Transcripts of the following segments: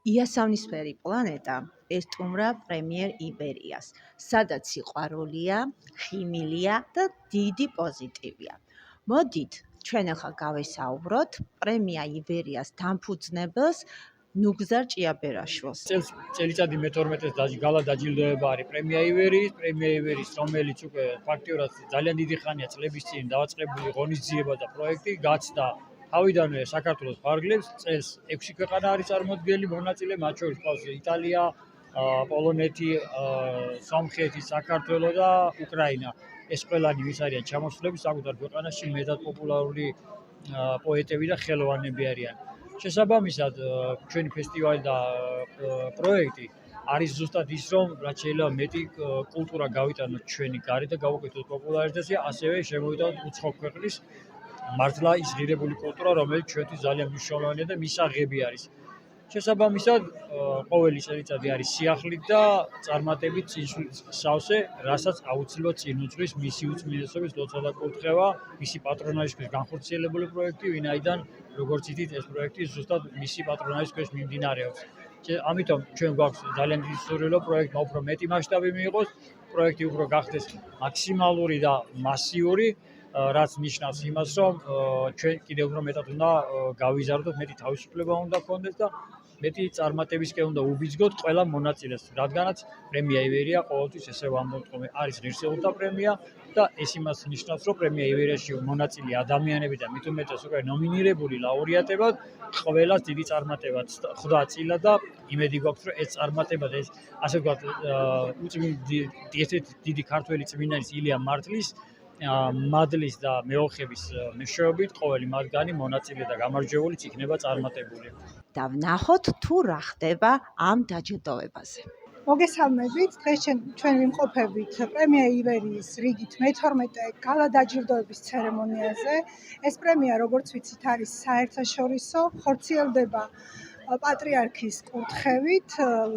იასამნისფერი პლანეტა ესტუმრა პრემიერ იბერიას, სადაც სიყვარულია, ხიმილია და დიდი პოზიტივია. მოდით, ჩვენ ახლა გავესაუბროთ პრემია იბერიას დამფუძნებელს ნუგზარ ჭიაბერაშვილს. წელიწადი მე-12-ს გალა დაჯილდოება არის პრემია იბერიის, რომელიც უკვე ფაქტიურად ძალიან დიდი ხანია წლების წინ დავაწყებული ღონისძიება და პროექტი გაცდა თავიდანვე საქართველოს ფარგლებს. წელს 6 ქვეყანა არის წარმოდგენილი მონაწილე, მათ შორის ყავს იტალია, პოლონეთი, სომხეთი, საქართველო და უკრაინა. ეს ყველანი ვის არიან ჩამოსვლები საკუთარ ქვეყანაში მეტად პოპულარული პოეტები და ხელოვანები არიან. შესაბამისად, ჩვენი ფესტივალი და პროექტი არის ზუსტად ის, რომ რაც შეიძლება მეტი კულტურა გავიტანოთ ჩვენი გარეთ და გავუკეთოთ პოპულარიზაცია, ასევე შემოვიტანოთ უცხო ქვეყნის მართლა ის ღირებული კულტურა, რომელიც ჩვენთვის ძალიან მნიშვნელოვანია და მისაღები არის. შესაბამისად, ყოველი წელიწადი არის სიახლით და წარმატებით წინსვლის სავსე, რასაც აუცილებლად წინ უძღვის მისი უწმინდესობის ლოცვა და კურთხევა, მისი პატრონაჟის ქვეშ განხორციელებული პროექტი, ვინაიდან როგორც იცით, ეს პროექტი ზუსტად მისი პატრონაჟის ქვეშ მიმდინარეობს. ამიტომ ჩვენ გვაქვს ძალიან დიდი სურვილო პროექტმა უფრო მეტი მასშტაბი მიიღოს, პროექტი უფრო გახდეს მაქსიმალური და მასიური, რაც ნიშნავს იმას, რომ ჩვენ კიდევ უფრო მეტად უნდა გავიზარდოთ, მეტი თავისუფლება უნდა გქონდეს და მეტი წარმატებისკენ უნდა უბიძგოთ ყველა მონაწილეს, რადგანაც პრემია იბერია ყოველთვის ესე ვამბობთ, რომ არის ღირსეულთა პრემია და ეს იმას ნიშნავს, რომ პრემია იბერიაში მონაწილე ადამიანები და მით უმეტეს უკვე ნომინირებული ლაურეატებად ყველას დიდი წარმატება ხვდა წილა და იმედი გვაქვს, რომ ეს წარმატება და ეს ასე ვთქვათ, დიდი ქართველი წმინდანის ილია მართლის მადლის და მეოხების მეშვეობით ყოველი მათგანი მონაწილე და გამარჯვებულიც იქნება წარმატებული. და ვნახოთ თუ რა ხდება ამ დაჯილდოებაზე. მოგესალმებით, დღეს ჩვენ ვიმყოფებით პრემია იბერიის რიგით მე-12 გალა დაჯილდოების ცერემონიაზე. ეს პრემია, როგორც ვიცით, არის საერთაშორისო, ხორციელდება პატრიარქის კურთხევით,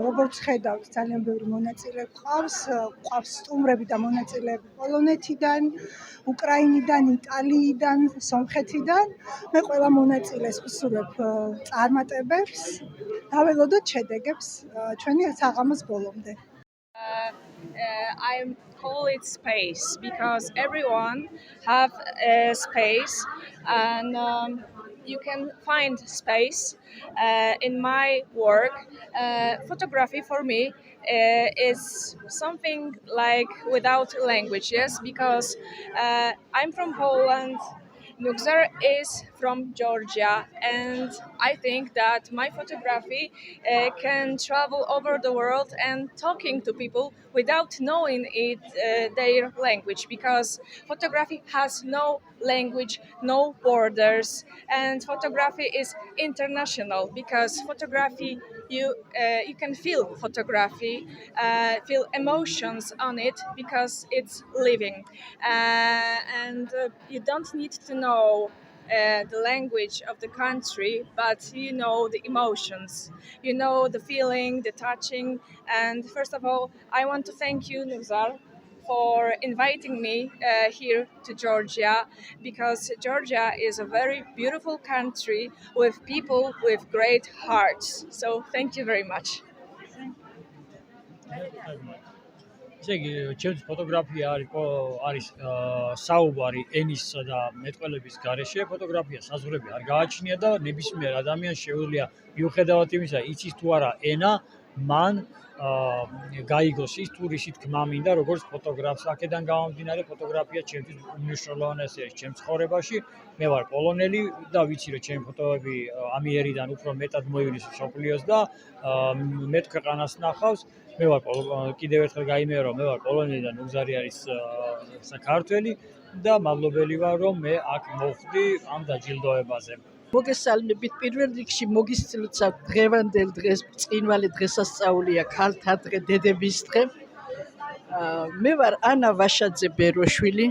როგორც ხედავთ, ძალიან ბევრი მონაწილე გვყავს სტუმრები და მონაწილეები პოლონეთიდან, უკრაინიდან, იტალიიდან, სომხეთიდან. მე ყველა მონაწილეს ვსურვებ წარმატებებს, დაველოდოთ შედეგებს ჩვენი საღამოს ბოლომდე. I call it space because everyone have a space and you can find space in my work. Photography for me is something like without language, yes, because I'm from Poland. Nugzar is from Georgia, and I think that my photography can travel over the world and talking to people without knowing their language, because photography has no language, no borders, and photography is international because photography you can feel photography, feel emotions on it because it's living, and you don't need to know the language of the country, but you know the emotions, you know the feeling, the touching. And first of all, I want to thank you, Nugzar, for inviting me here to Georgia, because Georgia is a very beautiful country with people with great hearts. So thank you very much. ესე იგი, ჩემთვის ფოტოგრაფია არის საუბარი ენისა და მეტყველების გარეშე. ფოტოგრაფია საზღვრები არ გააჩნია და ნებისმიერ ადამიანს შეუძლია მიუხედავად იმისა, იცის თუ არა ენა, მან გაიგოს ის თუ რისი თქმა მინდა, როგორც ფოტოგრაფს. აქედან გამომდინარე, ფოტოგრაფია ჩემთვის უმნიშვნელოვანესი არის ჩემს ცხოვრებაში. მე ვარ პოლონელი და ვიცი, რომ ჩემი ფოტოები ამიერიდან უფრო მეტად მოივლის მსოფლიოს და მეტ ქვეყანას ნახავს. მე ვარ კიდევ ერთხელ გაიმეორა, რომ მე ვარ პოლონელი და ნუგზარი არის საქართველო და მადლობელი ვარ, რომ მე აქ მოვხდი ამ დაჯილდოებაზე. მოგესალმებით, პირველ რიგში მოგისწრებთ დღევანდელ დღეს, ბრწყინვალე დღესასწაულია ქალთა დღე, დედების დღე. მე ვარ ანა ვაშაძე ბეროშვილი,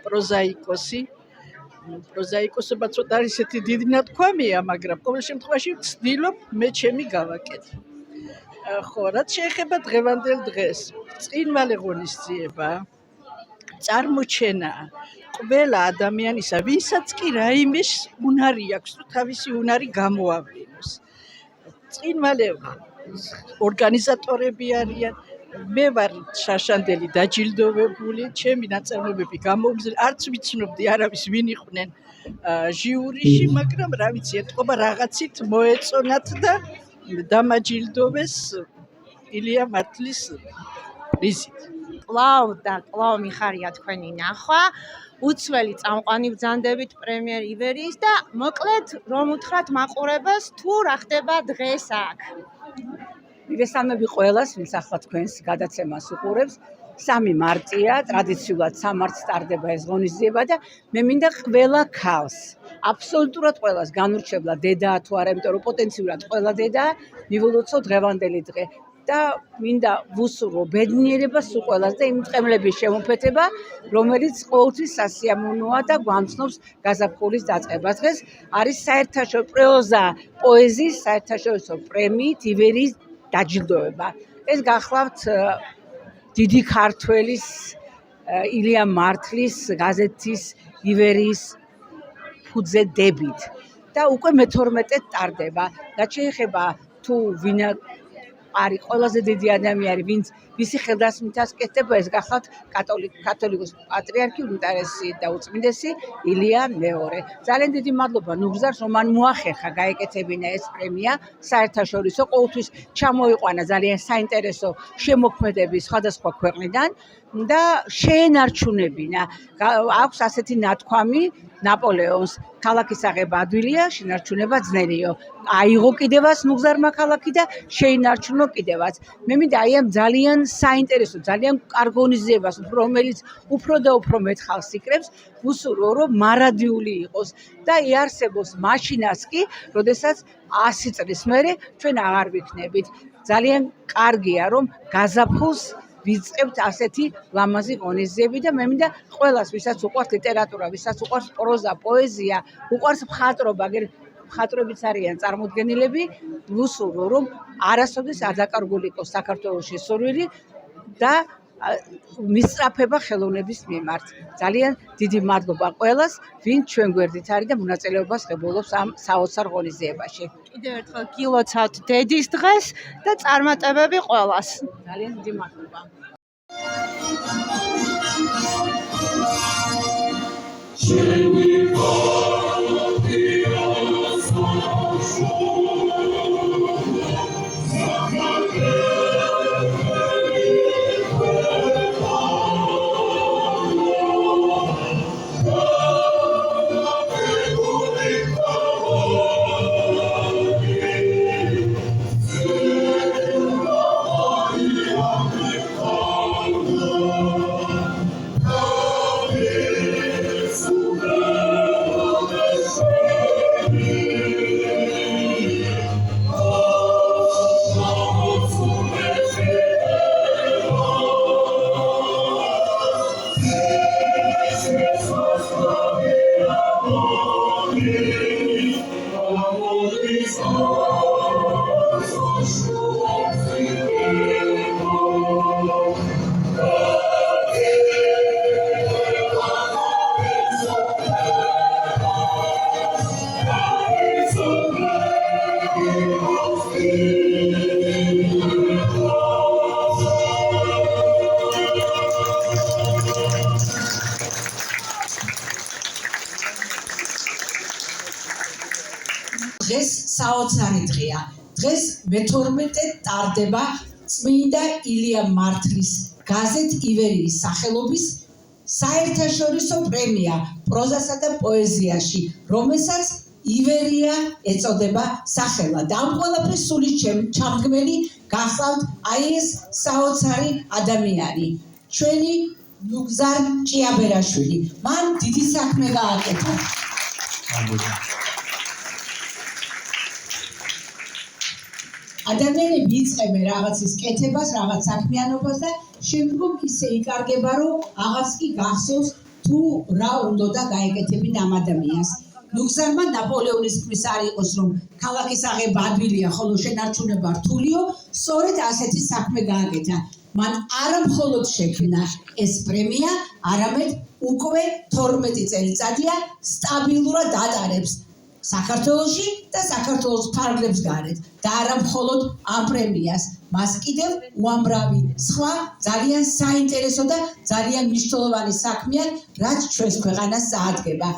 პროზაიკოსი. პროზაიკოსობა ცოტა ისეთი დიდი ნათქვამია, მაგრამ ყოველ შემთხვევაში ვცდილობ მე ჩემი გავაკეთო. ხო, რაც შეეხება დღევანდელ დღეს, ბრწყინვალე ღონისძიება, წარმოჩენა ყველა ადამიანისა, ვისაც კი რაიმეს უნარი აქვს, თუ თავისი უნარი გამოავლინოს. ბრწყინვალე ორგანიზატორები არიან. მე ვარ შაშანდელი დაჯილდოვებული, ჩემი ნაწარმოებები გამოვგზავნე, არც ვიცნობდი არავის ვინ იყვნენ ჟიურიში, მაგრამ რა ვიცი, ეთყობა რაღაცით მოეწონათ და დამაჯილდოვეს ილია მართლის პრიზით. კлау და კлау მიხარია თქვენი ნახვა. უცვლელი წამყვანი ბრძანდებით პრემიერ ივერიის და მოკლედ რომ უთხრათ მაყურებელს თუ რა ხდება დღეს აქ. მიგესალმები ყველას, ვინც ახლა თქვენს გადაცემას უყურებს. 3 მარტია, ტრადიციულად 3 მარტს ტარდება ეს ღონისძიება და მე მინდა ყველა ქალს, აბსოლუტურად ყველას განურჩევლა დედაა თუ არა, იმიტომ რომ პოტენციურად ყველა დედაა, მივულოცო დღევანდელი დღე. და მინდა ვუსურვო ბედნიერებას სულ ყველას და იმ წყემლების შემოფეთება, რომელიც ყოველთვის სასიამოვნოა და გვამცნობს გაზაფხულის დაწყებას. დღეს არის საერთაშორისო პროზა პოეზიის საერთაშორისო პრემიით ივერიის დაჯილდოება. ეს გახლავთ დიდი ქართველის ილია მართლის გაზეთის ივერიის ფუძე დებით და უკვე მე-12 ტარდება. და შეეხება თუ ვინ არის ყველაზე დიდი ადამიანი, ვინც ვისი ხელდასმით ასკეთდება, ეს გახლავთ კათოლიკოს პატრიარქი უმტარესი და უწმინდესი ილია მეორე. ძალიან დიდი მადლობა ნუგზარს, რომ მან მოახერხა გაეკეთებინა ეს პრემია საერთაშორისო, ყოველთვის ჩამოიყვანა ძალიან საინტერესო შემოქმედები სხვადასხვა ქვეყნიდან და შეენარჩუნებინა. აქვს ასეთი ნათქვამი ნაპოლეონს, ქალაქის აღება ადვილია, შენარჩუნება ძნელიო. აიღო კიდევაც ნუგზარმა ქალაქი და შეინარჩუნო კიდევაც. მე მინდა აი ამ ძალიან საინტერესო, ძალიან კარგ ღონისძიებას, რომელიც უფრო და უფრო მეტ ხალხს იკრებს, ვუსურვო, რომ მარადიული იყოს და იარსებოს მაშინაც კი, როდესაც 100 წლის მერე ჩვენ აღარ ვიქნებით. ძალიან კარგია, რომ გაზაფხულს ვიწყებთ ასეთი ლამაზი ღონისძიები და მე მინდა ყველას, ვისაც უყვართ ლიტერატურა, ვისაც უყვართ პროზა, პოეზია, უყვართ მხატვრობა, მხატვრებიც არიან წარმოდგენილები, ვუსურვო, რომ არასოდეს არ დაკარგული იყოს საქართველოში სურვილი და მისწრაფება ხელოვნების მიმართ. ძალიან დიდი მადლობა ყველას, ვინც ჩვენ გვერდით არის და მონაწილეობას ღებულობს ამ საოცარ ღონისძიებაში. კიდევ ერთხელ გილოცავთ დედის დღეს და წარმატებები ყველას. ძალიან დიდი მადლობა. დღეს საოცარი დღეა. დღეს მე-12 ტარდება წმინდა ილია მართლის გაზეთ ივერიის სახელობის საერთაშორისო პრემია პროზასა და პოეზიაში, რომელსაც ივერია ეწოდება სახელად. და ამ ყველაფრის სული ჩამდგმელი გახლავთ აი ეს საოცარი ადამიანი, ჩვენი ნუგზარ ჭიაბერაშვილი. მან დიდი საქმე გააკეთა. ადამიანები იწყებენ რაღაცის კეთებას, რაღაც საქმიანობას და შემდგომ ისე იკარგება, რომ აღარც კი გახსოვს თუ რა უნდა გაეკეთებინ ამ ადამიანს. ნუგზარმა ნაპოლეონის თქმის არ იყოს, რომ ქალაქის აღება ადვილია, ხოლო შენარჩუნება რთულიო, სწორედ ასეთი საქმე გააკეთა. მან არა მხოლოდ შექმნა ეს პრემია, არამედ უკვე 12 წელიწადია სტაბილურად ატარებს საქართველოში და საქართველოს ფარგლებს გარეთ და არა მხოლოდ ამ პრემიას. მას კიდევ უამრავი სხვა ძალიან საინტერესო და ძალიან მნიშვნელოვანი საქმეა, რაც ჩვენს ქვეყანას წაადგება.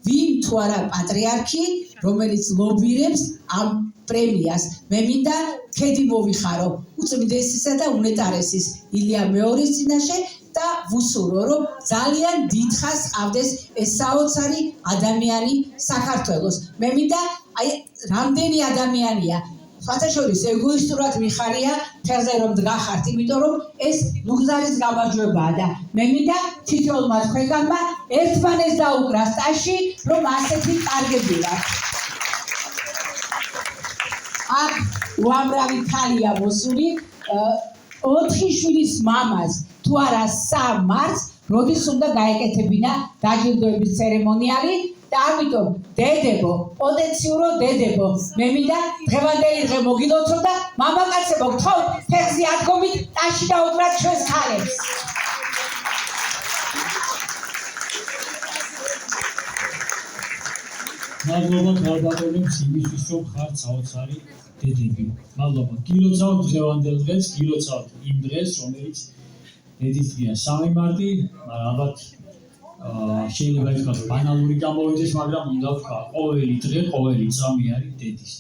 ვინ თუ არა პატრიარქი, რომელიც ლობირებს ამ პრემიას. მე მინდა ქედი მოვიხარო უწმიდესისა და უნეტარესის ილია მეორის წინაშე და ვუსურო, რომ ძალიან დიდხანს ყავდეს ეს საოცარი ადამიანი საქართველოს. მე მინდა აი რამდენი ადამიანია სხვათა შორის ეგოისტურად მიხარია თელზე რომ დგახართ, იმიტომ რომ ეს ლუგზარის გამარჯვებაა და მე მინდა თითოეულმა თქვენგანმა ერთმანეს დაუკრას ტაში, რომ ასეთი კარგები ვართ. აქ უამრავი ქალია მოსული, 4 შვილის მამას თუ არა 3 მარტს, როდის უნდა გაეკეთებინა დაჯილდოების ცერემონიალი და ამიტომ დედებო, პოტენციურო დედებო, მე მინდა დღევანდელი დღე მოგილოცოთ და მამაკაცებო, გთხოვთ ფეხზე ადგომით ტაში დაუკრათ ჩვენს ქალებს. მადლობა ქალბატონებს იმისთვის, რომ ხართ საოცარი დედები. მადლობა. გილოცავთ დღევანდელ დღეს, გილოცავთ იმ დღეს, რომელიც დედის დღეა 3 მარტი, მაგრამ ალბათ შეიძლება ითქვას ბანალური გამოვიდეს, მაგრამ უნდა ვთქვა, ყოველი დღე, ყოველი წამი არის დედის.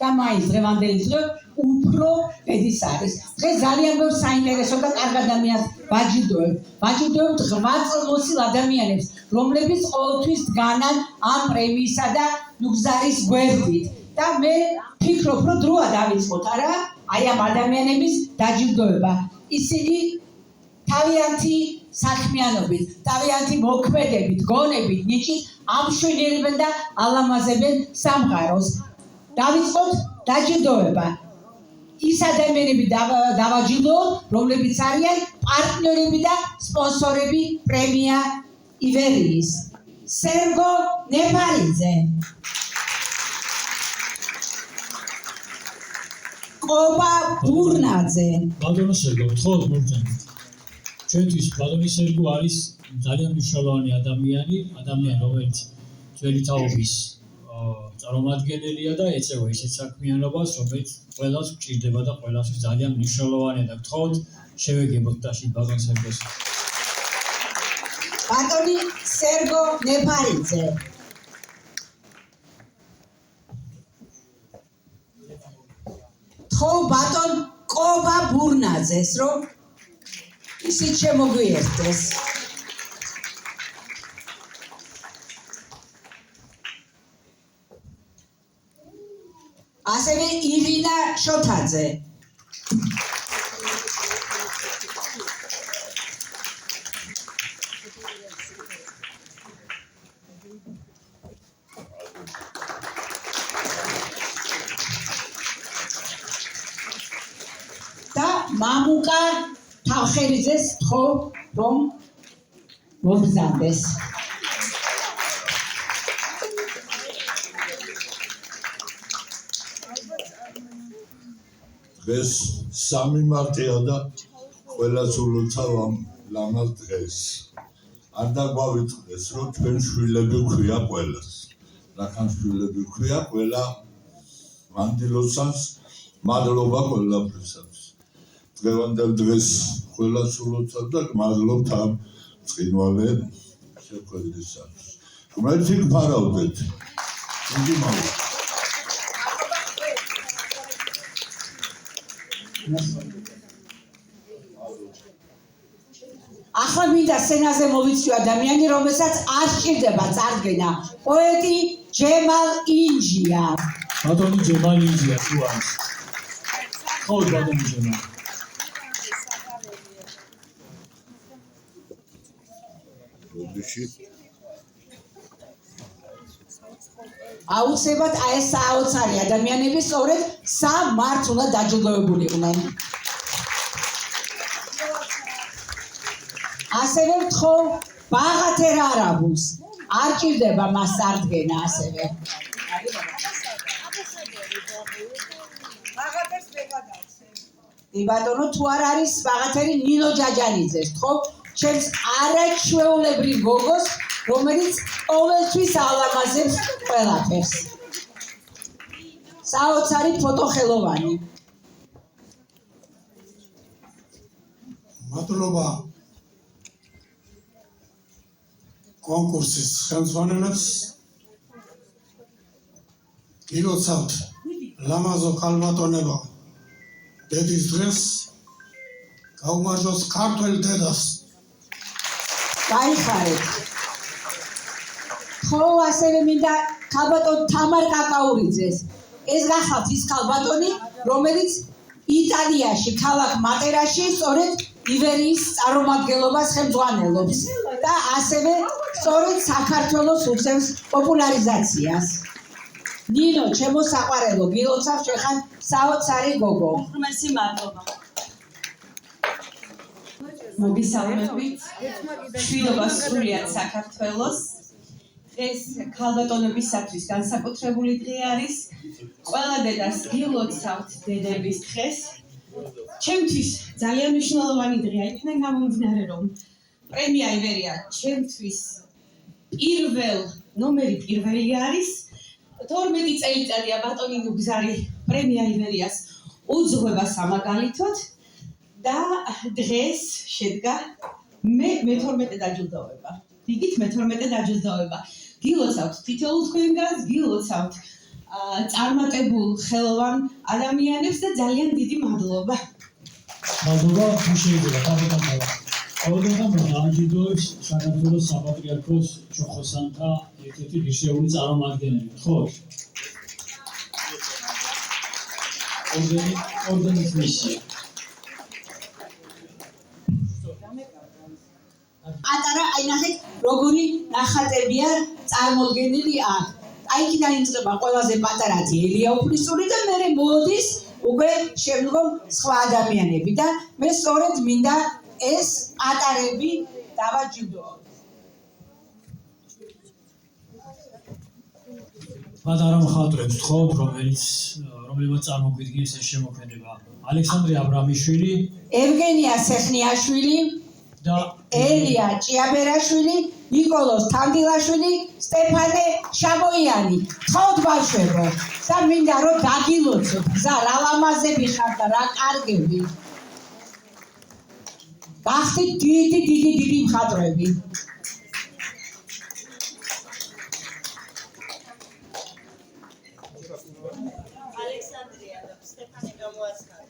და მაინც დღევანდელი დღე უფრო დედის არის. დღეს ძალიან ბევრ საინტერესო და კარგ ადამიანს ვაჯილდოებთ. ვაჯილდოებთ ღვაწლმოსილ ადამიანებს, რომლებიც ყოველთვის დგანან ამ პრემიისა და ლუგზარის გვერდით. და მე ფიქრობ, რომ დროა დავიწყოთ, არა? აი ამ ადამიანების დაჯილდოება. ისინი თავიანთი საქმიანობით, თავიანთი მოქმედებით, გონებით, ნიჭით ამშვენიერებენ და ალამაზებენ სამყაროს. დავიწყოთ დაჯილდოება. ის ადამიანები დავაჯილდოთ, რომლებიც არიან პარტნიორები და სპონსორები პრემია ივერიის. სერგო ნეფარიძე, კობა ბურნაძე. ბატონო სერგო, გთხოვთ მოგწონთ. ჩვენთვის ბატონი სერგო არის ძალიან მნიშვნელოვანი ადამიანი, რომელიც ძველი თაობის წარმომადგენელია და ეწევა ისეთ საქმიანობას, რომელიც ყველას გვჭირდება და ყველასთვის ძალიან მნიშვნელოვანია და გთხოვთ შევეგებოთ ტაში ბატონ სერგოს. ბატონი სერგო ნეფარიძე. თხოვ ბატონ კობა ბურნაძეს, რომ ისიც შემოგვიერთდეს. ასევე ირინა შოთაძე. და მამუკა თავხერიძეს თხოვ, რომ მოგზავნდეს. დღეს 3 მარტია და ყველას ულოცავ ამ ლამაზ დღეს. არ დაგვავიწყდეს, რომ ჩვენ შვილები გვქვია ყველას. რახან შვილები გვქვია, ყველა მანდილოსას მადლობა ყველაფრისათვის. დღევანდელ დღეს ყველას ულოცავ და მადლობთ ამ წინვალე შეხვედრისათვის. რომელიც გფარავდეთ. იგი მადლობა. ახლა მინდა სცენაზე მოვიწვი ადამიანი, რომელსაც არ სჭირდება წარდგენა. პოეტი ჯემალ ინჯია. ბატონი ჯემალ ინჯია თუ არის. ხო ბატონი ჯემალ. აუცილებლად აი ეს საოცარი ადამიანები სწორედ 3 მარტს უნდა დაჯილდოებულიყვნენ. ასევე ვთხოვ ბაღათერ არაბულს. არ ჭირდება მას წარდგენა ასევე. ბატონო, თუ არ არის ბაღათერი ნინო ჯაჯანიძეს, თქო, ჩემს არაჩვეულებრივ გოგოს რომელიც ყოველთვის ალამაზებს ყველაფერს. საოცარი ფოტოხელოვანი. მადლობა კონკურსის ხელმძღვანელებს. გილოცავთ ლამაზო ქალბატონებო დედის დღეს. გაუმარჯოს ქართველ დედას. გაიხარეთ. ხო, ასევე მინდა ქალბატონ თამარ კაკაურიძეს. ეს გახავთ ის ქალბატონი, რომელიც იტალიაში, ქალაქ მატერაში, სწორედ ივერიის წარმომადგენლობას ხელმძღვანელობს და ასევე სწორედ საქართველოს უწევს პოპულარიზაციას. ნინო, ჩემო საყვარელო, გილოცავ შეხან საოცარი გოგო. უმრავლესი მადლობა. მოგესალმებით. მშვიდობა სრულიად საქართველოს. ეს ქალბატონებისათვის განსაკუთრებული დღე არის. ყველა დედას გილოცავთ დედების დღეს. ჩემთვის ძალიან მნიშვნელოვანი დღეა, იქიდან გამომდინარე, რომ პრემია ივერია ჩემთვის პირველი არის. 12 წელიწადია ბატონი ნუგზარი პრემია ივერიას უძღვება სამაგალითოდ და დღეს შედგა მე-12 დაჯილდოება. დიდით მე-12 დაჯილდოება. გილოცავთ თითოეულ თქვენგანს, გილოცავთ წარმატებულ ხელოვან ადამიანებს და ძალიან დიდი მადლობა. მადლობა, თუ შეიძლება თავიდან ყოველდღე დააჯილდოებს საქართველოს საპატრიარქოს ჩოხოსანთა ერთ-ერთი ღირსეული წარმომადგენელი, ხო? ორდენის მისია. პატარა აი ნახეთ როგორი ნახატებია წარმოდგენილი აქ. აი იქიდან იწყება ყველაზე პატარა ელია უფლისური და მერე მოდის უკვე შემდგომ სხვა ადამიანები და მე სწორედ მინდა ეს პატარები დავაჯილდოოთ. პატარა მხატვრებს თხოვთ, რომელმაც წარმოგვიდგინეს ეს შემოქმედება. ალექსანდრე აბრამიშვილი, ევგენია სეხნიაშვილი და ელია ჭიაბერაშვილი, ნიკოლოზ თამდილაშვილი, სტეფანე შაბოიანი. თხოვთ ბავშვებო და მინდა რომ დაგილოცოთ. გზა რა ლამაზები ხართ და რა კარგები. გახდით დიდი მხატვრები. ალექსანდრია და სტეფანე გამოაცხადეს.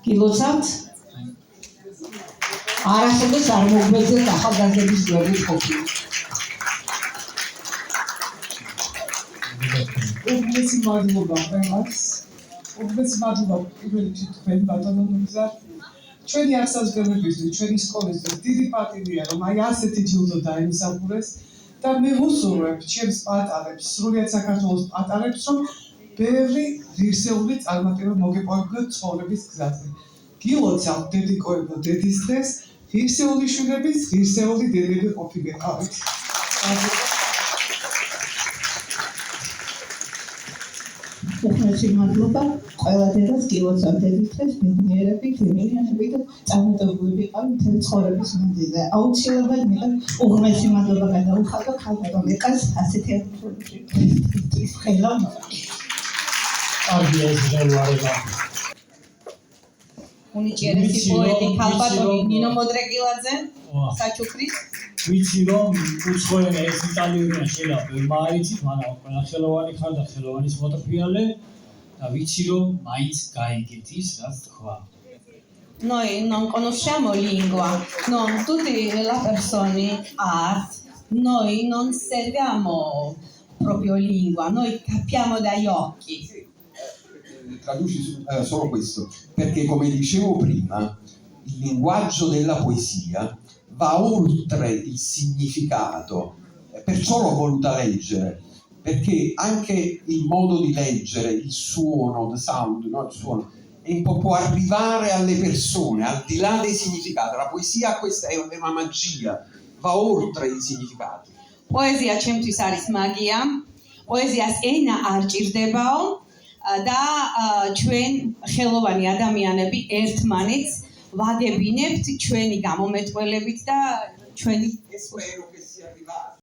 გილოცავთ? არასოდეს არ მოგბეძებთ ახალგაზრდების გვერდით ყოფილი. უბნესი მადლობა ყველას. უბნესი მადლობა პირველ რიგში თქვენ ბატონო ნუგზარ. ჩვენი აღსაზრდებისთვის, ჩვენი სკოლისთვის დიდი პატივია, რომ აი ასეთი ჯილდო დაიმსახურეს და მე ვუსურვებ ჩემს პატარებს, სრულიად საქართველოს პატარებს, რომ ბევრი ღირსეული წარმატება მოგეპოვებინოთ ცხოვრების გზაზე. გილოცავთ დედიკოებო დედის დღეს, ღირსეული შვილების, ღირსეული დედები ყოფილიყავით. უხმესი მადლობა ყველა დედას გილოცავდებით დღეს ბედნიერებით, ემილიანებით და წარმატებული ვიყავი მთელი ცხოვრების მანძილზე. აუცილებლად მიყავ უღმესი მადლობა გადაუხადო ქალბატონ ეკას ასეთი ატმოსფეროს ხელა. კარგია ეს ჟელვარება. უნიჭიერესი პოეტი ქალბატონი ნინო მოდრეკილაძე საჩუქრის ვიცი რომ უცხოენა ეს იტალიურია შეიძლება ვერ მაიცით, მაგრამ ყველა ხელოვანი ხარ და ხელოვანის მოტრფიალე და vicci რომ მაინც გაიგეთ ის რაც თქვა. Noi non conosciamo lingua, non tutte le persone art, noi non serviamo proprio lingua, noi capiamo dagli occhi. Traduci solo questo, perché come dicevo prima, il linguaggio della poesia va oltre il significato, perciò l'ho voluta leggere, perché anche il modo di leggere, il suono, the sound, no? Il suono, può arrivare alle persone, al di là dei significati. La poesia questa è una magia, va oltre i significati. Poesia ჩემთვის არის მაგია, poesias ენა არ ჭირდებაო და ჩვენ ხელოვანი ადამიანები ერთმანეთს ვაგებინებთ ჩვენი გამომეტყველებით და ჩვენი Spero che sia arrivato.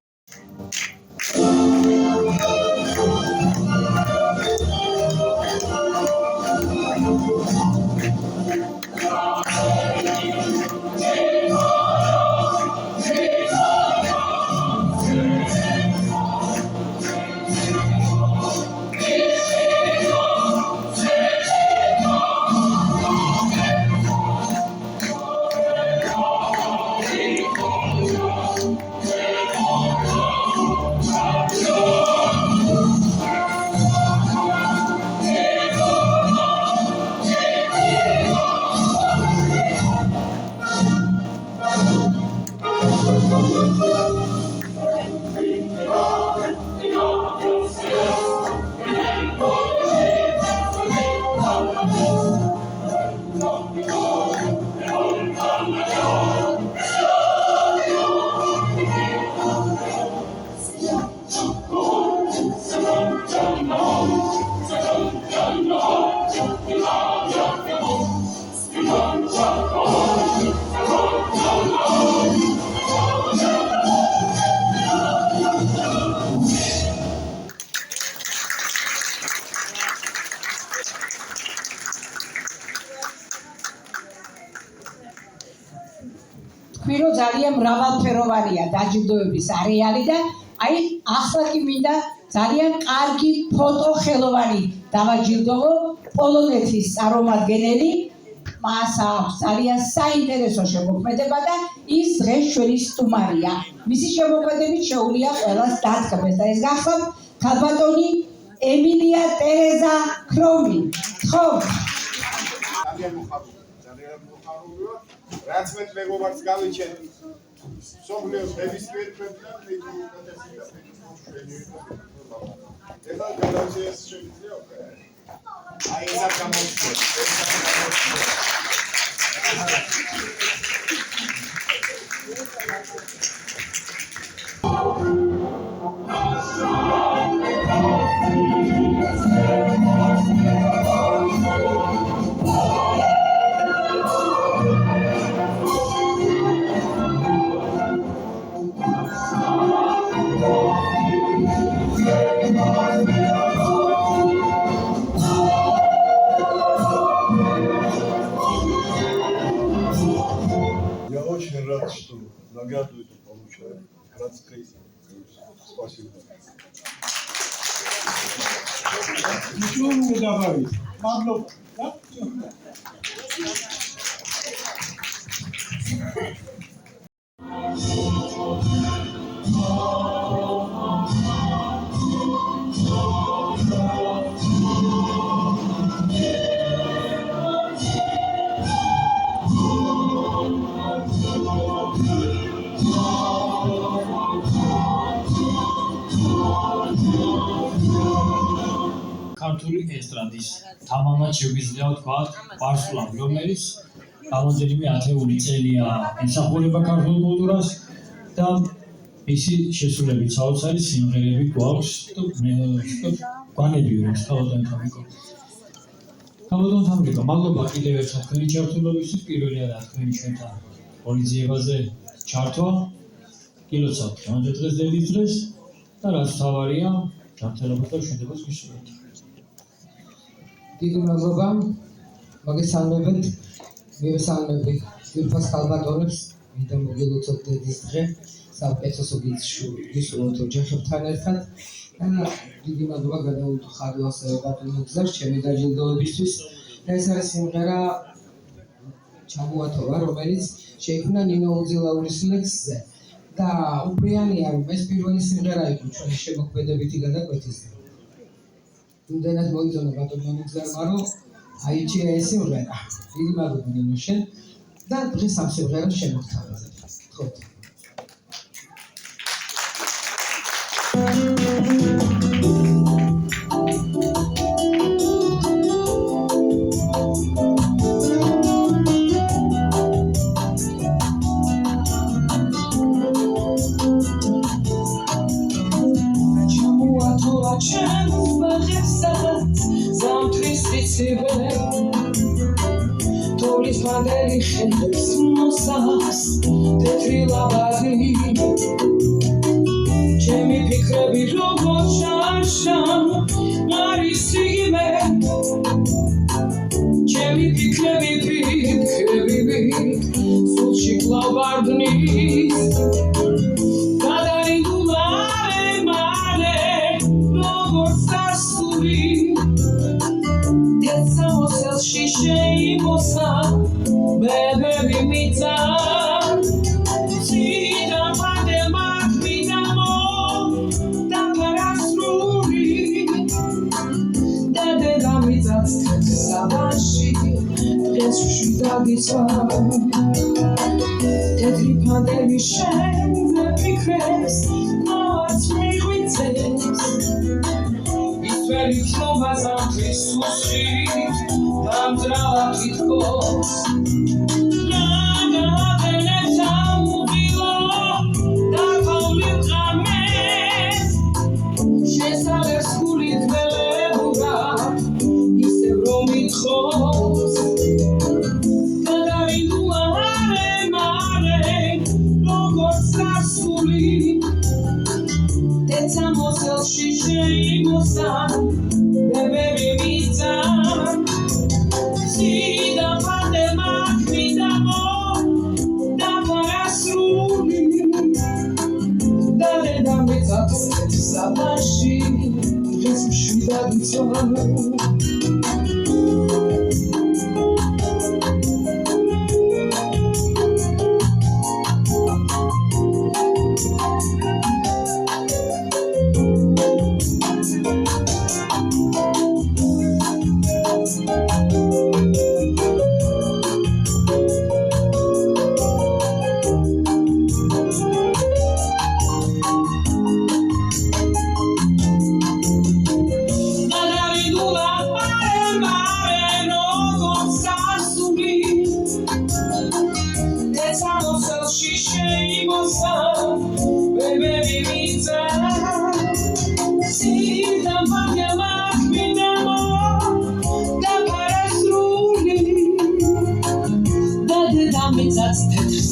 Twiro ძალიან მრავალფეროვანია დაჯილდოების არეალი და აი ახლა კი მინდა ძალიან კარგი ფოტო ხელოვანი დავაჯილდოვო პოლონეთის წარმომადგენელი მას აქვს ძალიან საინტერესო შემოქმედება და ის დღეს ჩვენი სტუმარია. მისი შემოქმედებით შეუძლია ყველას დათქმეს და ეს გახლავთ ქალბატონი ემილია ტერეზა ქრომი. ხო რაც მე მეგობარს გავიჩენ სოფლიოს ნებისმიერ ქვეყნად ეხლა გადავწიეს შეიძლება აი ეს არ გამოიწვია Я очень рад, что награду эту получаю. Радская. Спасибо. Ничего не добавить. Мадло. Да? ქართული ესტრადის თამამად შეგვიძლია ვთქვათ ვარსკვლავი, რომელიც რამოდენიმე ათეული წელია ემსახურება ქართულ კულტურას და მისი შესრულებით საოცარი სიმღერები გვაქვს და გვანებიურებს ქალბატონთა მიკროფონს. ქალბატონ სამრიგო, მადლობა კიდევ ერთხელ თქვენი ჩართულობისთვის. პირველი არა თქვენი ჩვენთან ღონისძიებაზე ჩართვა. გილოცავთ დღემდე დღეს დედის დღეს და რაც თავარია ჯანმრთელობას და მშვიდობას გისურვებთ. დიდი მადლობა. მოგესალმებით. მივესალმები ძვირფას ქალბატონებს, ვინდა მოგილოცოთ დედის დღე. საუკეთესო გისურვოთ ოჯახებთან ერთად. დიდი მადლობა გადაუხადო ასევე ბატონო გზას ჩემი დაჯილდოებისთვის. და ეს არის სიმღერა ჩამოათოვა, რომელიც შეიქმნა ნინო უძილაურის ლექსზე. და უბრალია რომ ეს პირველი სიმღერა იყო ჩვენი შემოქმედებითი გადაკვეთის. იმდენად მოიწონა ბატონო გზარმა, რომ აიჩია ეს სიმღერა. დიდი მადლობა ნინო შენ და დღეს ამ სიმღერას შემოგთავაზებ. გთხოვთ. Tolis mandeli xenders mosas tetri labadi Chemi fikrები როგორ შარშან მარისიმე Chemi fikrები სულში კლავარდნის გადარინდულარე მალე როგორ სასული Deța mosel și sheimosa Bebe mita Sida pade makminamo Da parasruri Dede da mitat Savashi Dresu shida gitsa Tetri pandeli shen Zepikres Noats mihvites Istveri knobazam Christusi Damdrala titkos Raga veneta muvilo Da paulil games Shesaler skulit velebura Isevro mitchos Gadarindu are mare Rogor sarsuli Deța mosel și sheimosa Bebe mita Sida pade makminamo Da parasruli Dare da mitat Savashi Dresu shida gitsa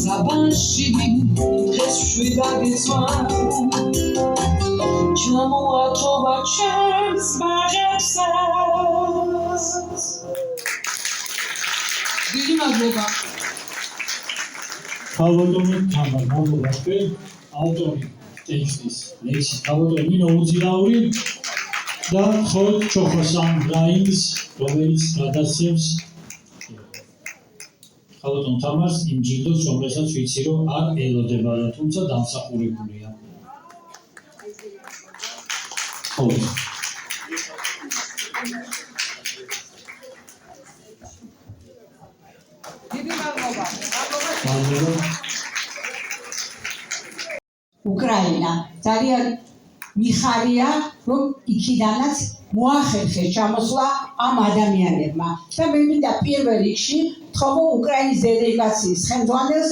Sabashi, დღეს შვიდა გიცვა ჩამოათოვა ჩემს ბაღებსაც დიდი მადლობა ქალბატონო თამარ მადლობა თქვენ ავტორი ტექსტის ლექსის ქალბატონი ნინო უძილაური და ხოთ ჩოხოსან რაინს რომელიც გადასცემს ქალბატონ თამარს იმ ჯილდოს, რომელსაც ვიცი, რომ არ ელოდება, თუმცა დამსახურებულია. ხო. დიდი მადლობა. მადლობა. უკრაინა ძალიან მიხარია, რომ იქიდანაც მოახერხეს ჩამოსვლა ამ ადამიანებმა და მე მინდა პირველ რიგში თხოვო უკრაინის დელეგაციის ხელმძღვანელს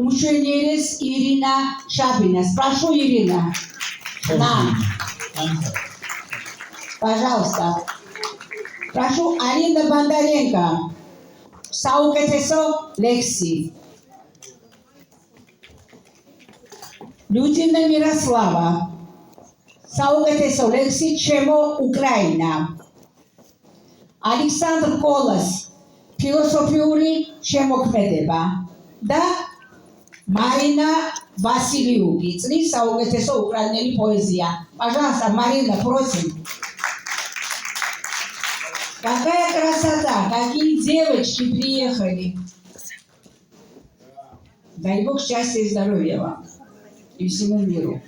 უმშვენიერეს ირინა შაბინას. Прошу, Ирина. На. Пожалуйста. Прошу, Арина Бондаренко. საუკეთესო ლექსი. Людмила Мирослава. საუკეთესო ლექსი ჩემო უკრაინა. ალექსანდრ კოლას ფილოსოფიური შემოქმედება და მარინა ვასილიუკი წლის საუკეთესო უკრაინელი პოეზია. Пожалуйста, Марина, просим. Какая красота, какие девочки приехали. Дай Бог счастья и здоровья вам и всему миру.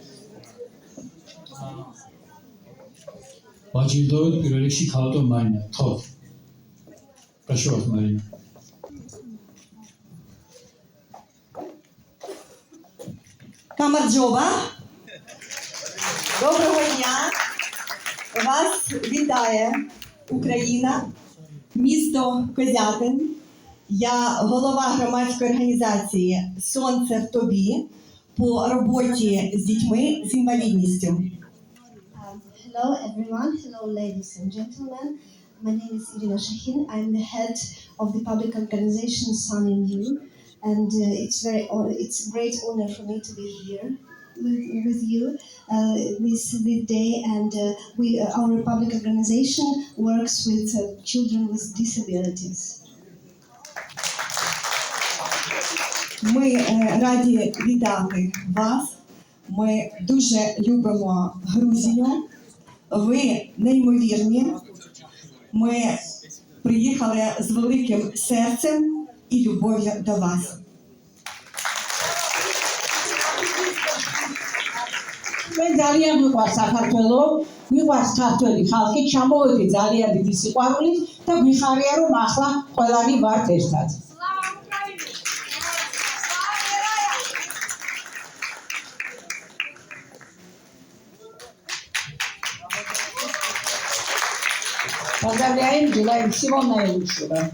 Ваჯილდოვეთ პირველ რიგში ქალბატონ მარინა. თხოვთ. Прошу вас, Марина. Камарджова. Доброго дня. Вас вітає Україна, місто Козятин. Я голова громадської організації «Сонце в тобі» по роботі з дітьми з інвалідністю. Hello everyone, hello ladies and gentlemen. My name is Irina Shahin. I'm the head of the public organization Sun in You, and it's a great honor for me to be here with you this day. And our public organization works with children with disabilities. Ми раді вітати вас. Ми дуже любимо Грузію. Ви неймовірні. Ми приїхали з великим серцем і любов'ю до вас. მე ძალიან მიყვარს საქართველო, მიყვარს ქართველი ხალხი, ჩამოვედი ძალიან დიდი სიყვარულით და გვიხარია რომ ახლა ყველანი ვართ ერთად. Поздравляем, желаем всего наилучшего.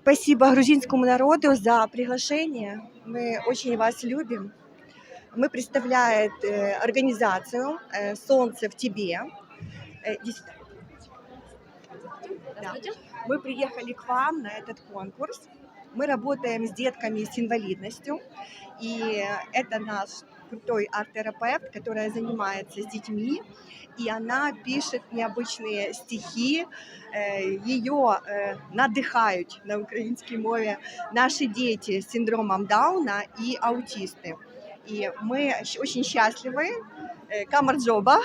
Спасибо грузинскому народу за приглашение. Мы очень вас любим. Мы представляем организацию «Солнце в тебе». Да. Мы приехали к вам на этот конкурс. Мы работаем с детками с инвалидностью. И это наш крутой арт-терапевт, которая занимается с детьми. И она пишет необычные стихи. Ее надыхают на украинской мове наши дети с синдромом Дауна и аутисты. И мы очень счастливы. Камарджоба.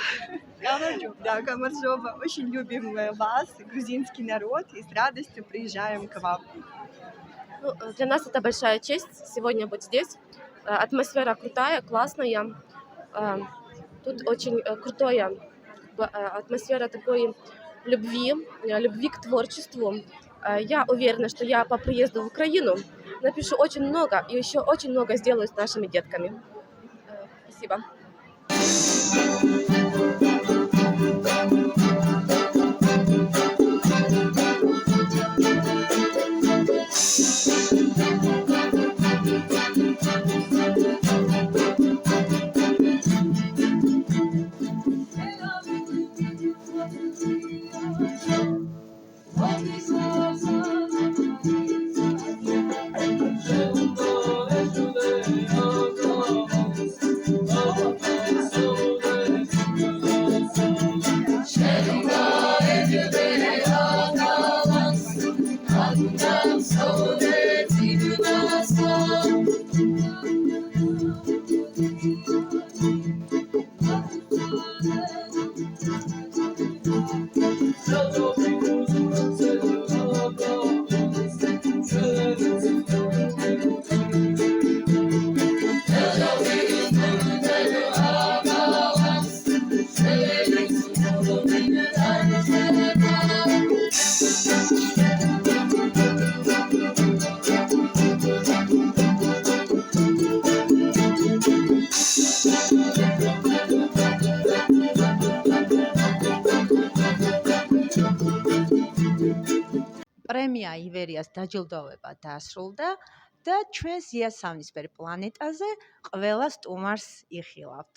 Да, Камарджоба. Очень любим вас, грузинский народ, и с радостью приезжаем к вам. Ну, для нас это большая честь сегодня быть здесь. Атмосфера крутая, классная. Тут очень крутая атмосфера такой любви к творчеству. Я уверена, что я по приезду в Украину напишу очень много и еще очень много сделаю с нашими детками. Спасибо. პრემია ივერიას დაჯილდოვება დასრულდა და ჩვენს იასამნისფერ პლანეტაზე ყველა სტუმარს იხილავთ.